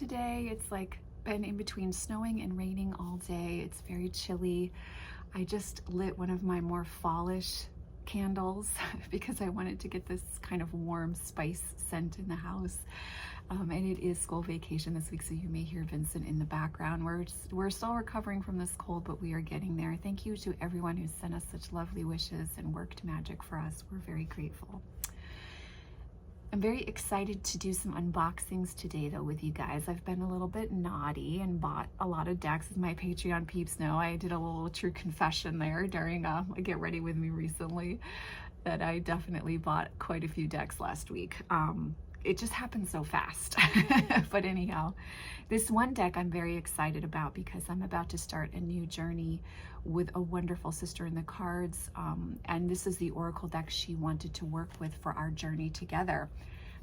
today. It's like been in between snowing and raining all day. It's very chilly. I just lit one of my more fallish candles because I wanted to get this kind of warm spice scent in the house. And it is school vacation this week, so you may hear Vincent in the background. We're still recovering from this cold, but we are getting there. Thank you to everyone who sent us such lovely wishes and worked magic for us. We're very grateful. I'm very excited to do some unboxings today though with you guys. I've been a little bit naughty and bought a lot of decks, as my Patreon peeps know. I did a little true confession there during a Get Ready With Me recently that I definitely bought quite a few decks last week. It just happened so fast. But anyhow, this one deck I'm very excited about because I'm about to start a new journey with a wonderful sister in the cards. And this is the Oracle deck she wanted to work with for our journey together.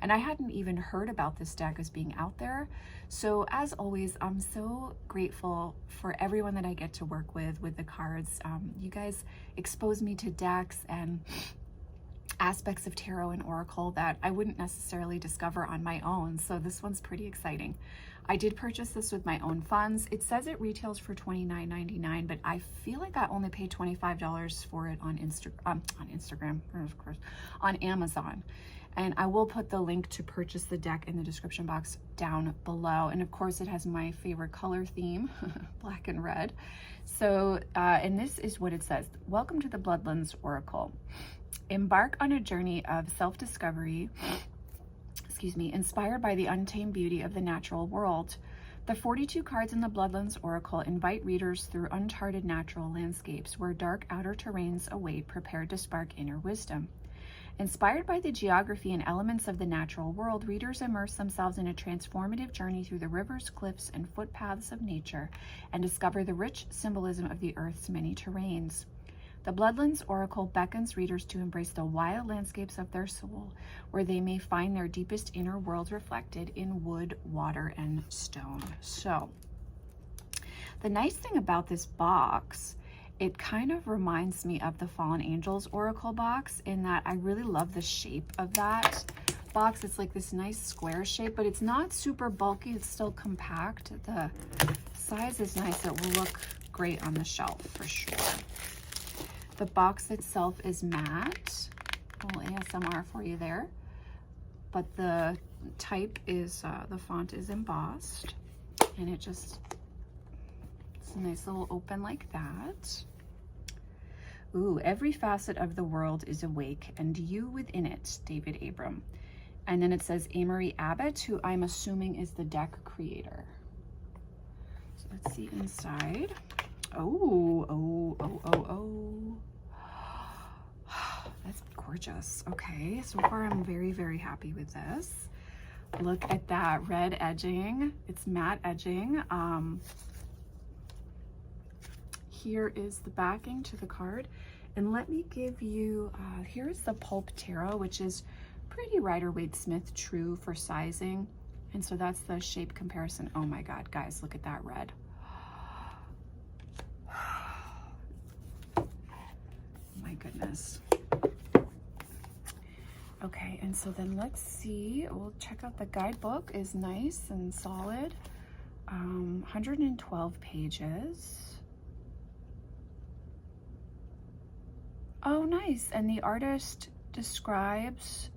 And I hadn't even heard about this deck as being out there. So as always, I'm so grateful for everyone that I get to work with the cards. You guys expose me to decks and aspects of tarot and oracle that I wouldn't necessarily discover on my own. So this one's pretty exciting. I did purchase this with my own funds. It says it retails for $29.99, but I feel like I only paid $25 for it on Instagram, of course, on Amazon. And I will put the link to purchase the deck in the description box down below. And of course it has my favorite color theme, black and red. So, and this is what it says. Welcome to the Bloodlands Oracle. Embark on a journey of self-discovery, inspired by the untamed beauty of the natural world. The 42 cards in the Bloodlands Oracle invite readers through uncharted natural landscapes where dark outer terrains await, prepared to spark inner wisdom. Inspired by the geography and elements of the natural world, readers immerse themselves in a transformative journey through the rivers, cliffs, and footpaths of nature and discover the rich symbolism of the earth's many terrains. The Bloodlands Oracle beckons readers to embrace the wild landscapes of their soul, where they may find their deepest inner world reflected in wood, water, and stone. So, the nice thing about this box, it kind of reminds me of the Fallen Angels Oracle box in that I really love the shape of that box. It's like this nice square shape, but it's not super bulky. It's still compact. The size is nice. It will look great on the shelf for sure. The box itself is matte. A little ASMR for you there. But the type is, the font is embossed. And it just, it's a nice little open like that. Ooh, every facet of the world is awake, and you within it, David Abram. And then it says Amory Abbott, who I'm assuming is the deck creator. So let's see inside. Oh. That's gorgeous. Okay, so far I'm very, very happy with this. Look at that red edging. It's matte edging. Here is the backing to the card. And let me give you, here's the Pulp Tarot, which is pretty Rider-Waite-Smith true for sizing. And so that's the shape comparison. Oh my God, guys, look at that red. My goodness. Okay, and so then let's see, we'll check out the guidebook. Is nice and solid. 112 pages. Oh, nice. And the artist describes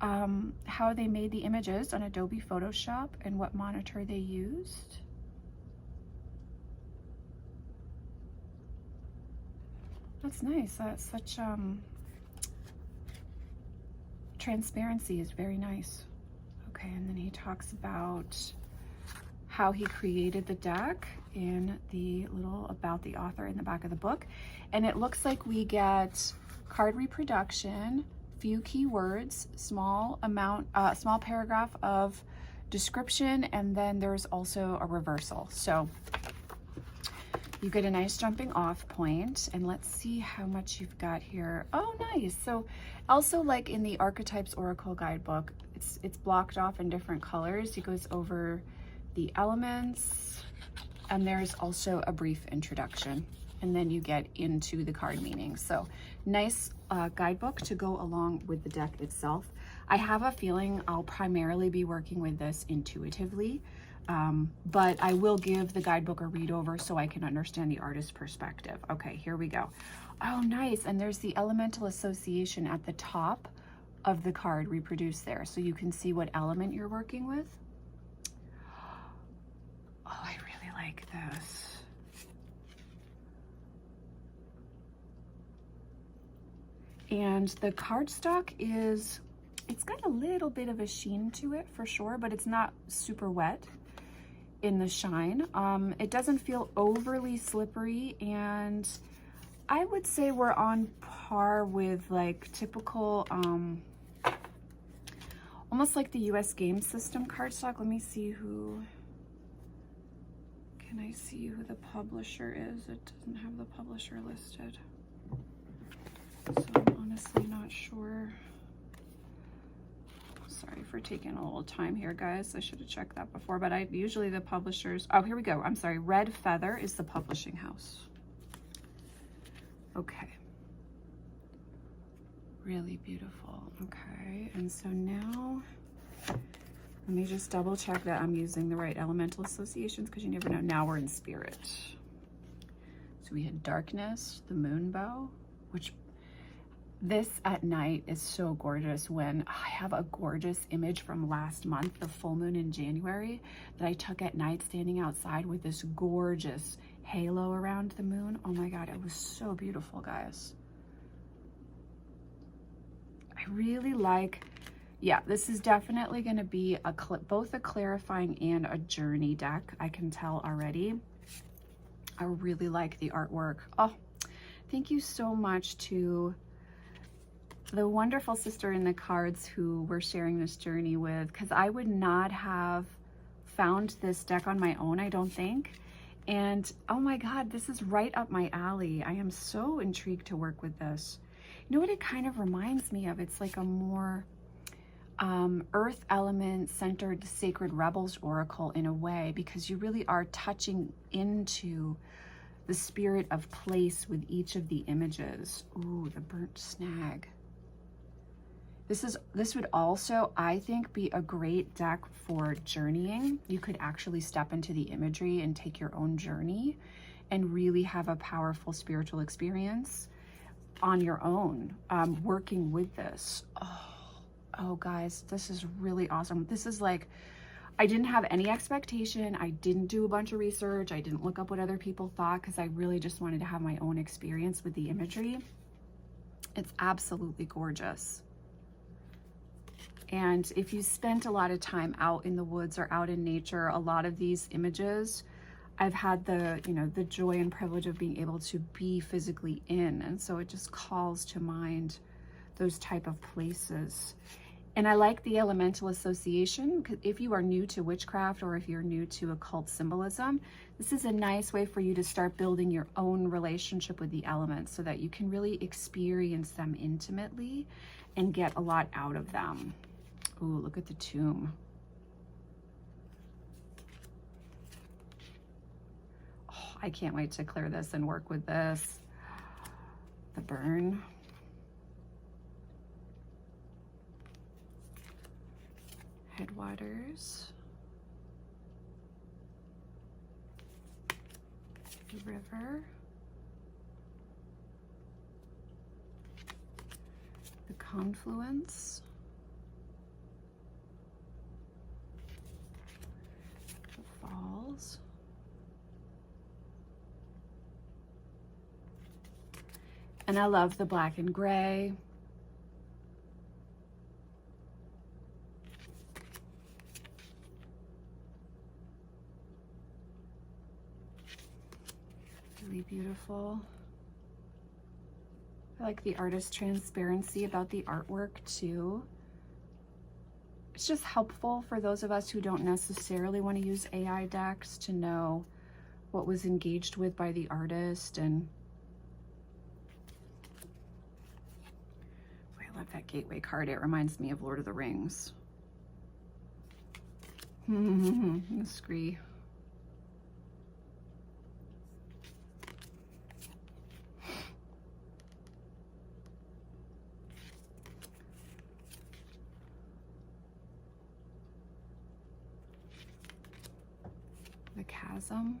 how they made the images on Adobe Photoshop and what monitor they used. That's nice. That's such transparency is very nice. Okay, and then he talks about how he created the deck in the little about the author in the back of the book. And it looks like we get card reproduction, few keywords, small paragraph of description, and then there's also a reversal. So you get a nice jumping off point, and let's see how much you've got here. Oh, nice. So also, like in the Archetypes Oracle Guidebook, it's blocked off in different colors. He goes over the elements, and there's also a brief introduction, and then you get into the card meaning. So nice guidebook to go along with the deck itself. I have a feeling I'll primarily be working with this intuitively, but I will give the guidebook a read over so I can understand the artist's perspective. Okay, here we go. Oh, nice. And there's the elemental association at the top of the card reproduced there, so you can see what element you're working with. Oh, I really like this. And the cardstock is, it's got a little bit of a sheen to it for sure, but it's not super wet in the shine. It doesn't feel overly slippery, and I would say we're on par with like typical, almost like the US game system cardstock. Let me see who, can I see who the publisher is? It doesn't have the publisher listed, so I'm honestly not sure. Sorry for taking a little time here, guys. I should have checked that before, but I usually the publishers, oh, here we go. I'm sorry. Red Feather is the publishing house. Okay. Really beautiful. Okay. And so now let me just double check that I'm using the right elemental associations, because you never know. Now we're in spirit. So we had darkness, the moon bow, which this at night is so gorgeous. When I have a gorgeous image from last month, the full moon in January, that I took at night standing outside with this gorgeous halo around the moon. Oh my God, it was so beautiful, guys. I really like, yeah, this is definitely going to be both a clarifying and a journey deck. I can tell already. I really like the artwork. Oh, thank you so much to the wonderful sister in the cards who we're sharing this journey with, because I would not have found this deck on my own, I don't think. And oh my God, this is right up my alley. I am so intrigued to work with this. You know what it kind of reminds me of? It's like a more earth element centered Sacred Rebels Oracle in a way, because you really are touching into the spirit of place with each of the images. Ooh, the burnt snag. This would also, I think, be a great deck for journeying. You could actually step into the imagery and take your own journey and really have a powerful spiritual experience on your own, working with this. Oh, guys, this is really awesome. This is like, I didn't have any expectation. I didn't do a bunch of research. I didn't look up what other people thought, because I really just wanted to have my own experience with the imagery. It's absolutely gorgeous. And if you spent a lot of time out in the woods or out in nature, a lot of these images, I've had the, you know, the joy and privilege of being able to be physically in. And so it just calls to mind those type of places. And I like the elemental association. If you are new to witchcraft, or if you're new to occult symbolism, this is a nice way for you to start building your own relationship with the elements, so that you can really experience them intimately and get a lot out of them. Ooh, look at the tomb. Oh, I can't wait to clear this and work with this. The burn. Headwaters. The river. The confluence. The falls. And I love the black and gray. Really beautiful. I like the artist's transparency about the artwork too. It's just helpful for those of us who don't necessarily want to use AI decks to know what was engaged with by the artist. And I love that gateway card. It reminds me of Lord of the Rings. The scree. the Chasm,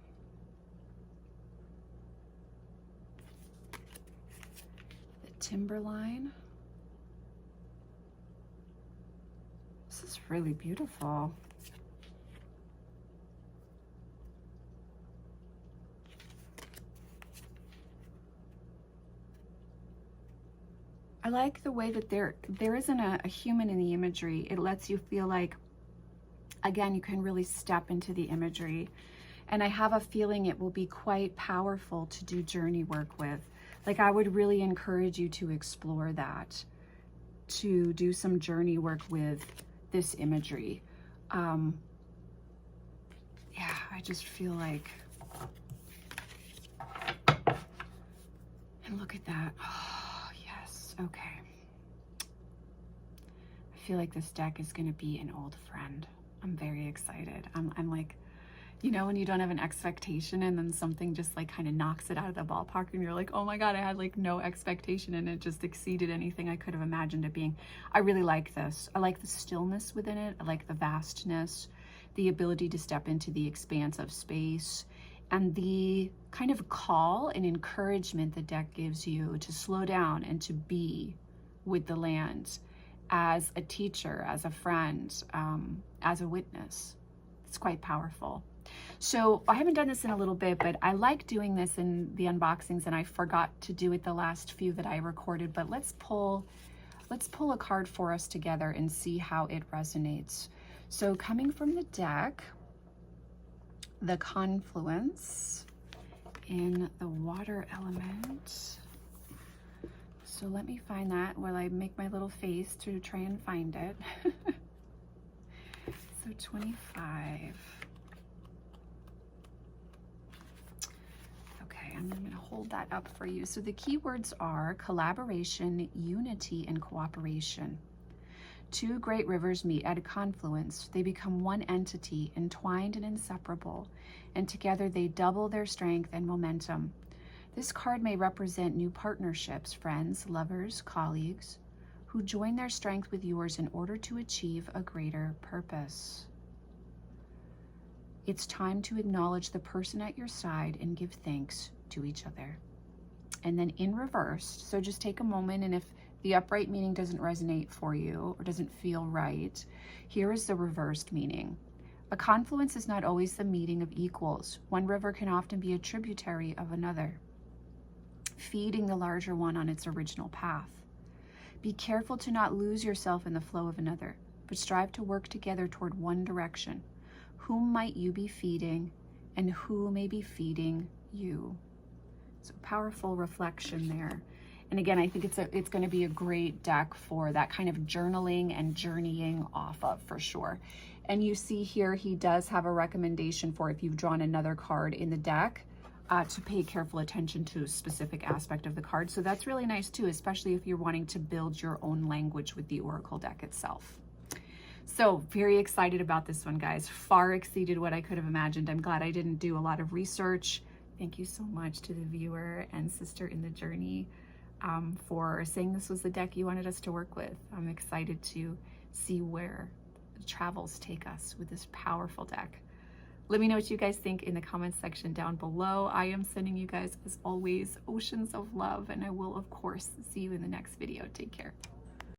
the Timberline. This is really beautiful. I like the way that there isn't a human in the imagery. It lets you feel like, again, you can really step into the imagery. And I have a feeling it will be quite powerful to do journey work with. Like, I would really encourage you to explore that, to do some journey work with this imagery. Yeah, I just feel like, and look at that. Okay. I feel like this deck is going to be an old friend. I'm very excited. I'm like, you know, when you don't have an expectation and then something just like kind of knocks it out of the ballpark and you're like, oh my God, I had like no expectation and it just exceeded anything I could have imagined it being. I really like this. I like the stillness within it. I like the vastness, the ability to step into the expanse of space, and the kind of call and encouragement the deck gives you to slow down and to be with the land as a teacher, as a friend, as a witness. It's quite powerful. So I haven't done this in a little bit, but I like doing this in the unboxings, and I forgot to do it the last few that I recorded. But let's pull a card for us together and see how it resonates. So coming from the deck, the Confluence in the water element. So let me find that while I make my little face to try and find it. So 25. Okay, I'm going to hold that up for you. So the keywords are collaboration, unity, and cooperation. Two great rivers meet at a confluence. They become one entity, entwined and inseparable, and together they double their strength and momentum. This card may represent new partnerships, friends, lovers, colleagues, who join their strength with yours in order to achieve a greater purpose. It's time to acknowledge the person at your side and give thanks to each other. And then in reverse, so just take a moment, and if the upright meaning doesn't resonate for you or doesn't feel right, here is the reversed meaning. A confluence is not always the meeting of equals. One river can often be a tributary of another, feeding the larger one on its original path. Be careful to not lose yourself in the flow of another, but strive to work together toward one direction. Whom might you be feeding, and who may be feeding you? So powerful reflection there. And again, I think it's going to be a great deck for that kind of journaling and journeying off of, for sure. And you see here, he does have a recommendation for, if you've drawn another card in the deck, to pay careful attention to a specific aspect of the card. So that's really nice too, especially if you're wanting to build your own language with the Oracle deck itself. So very excited about this one, guys. Far exceeded what I could have imagined. I'm glad I didn't do a lot of research. Thank you so much to the viewer and sister in the journey for saying this was the deck you wanted us to work with. I'm excited to see where the travels take us with this powerful deck. Let me know what you guys think in the comments section down below. I am sending you guys, as always, oceans of love, and I will, of course, see you in the next video. Take care.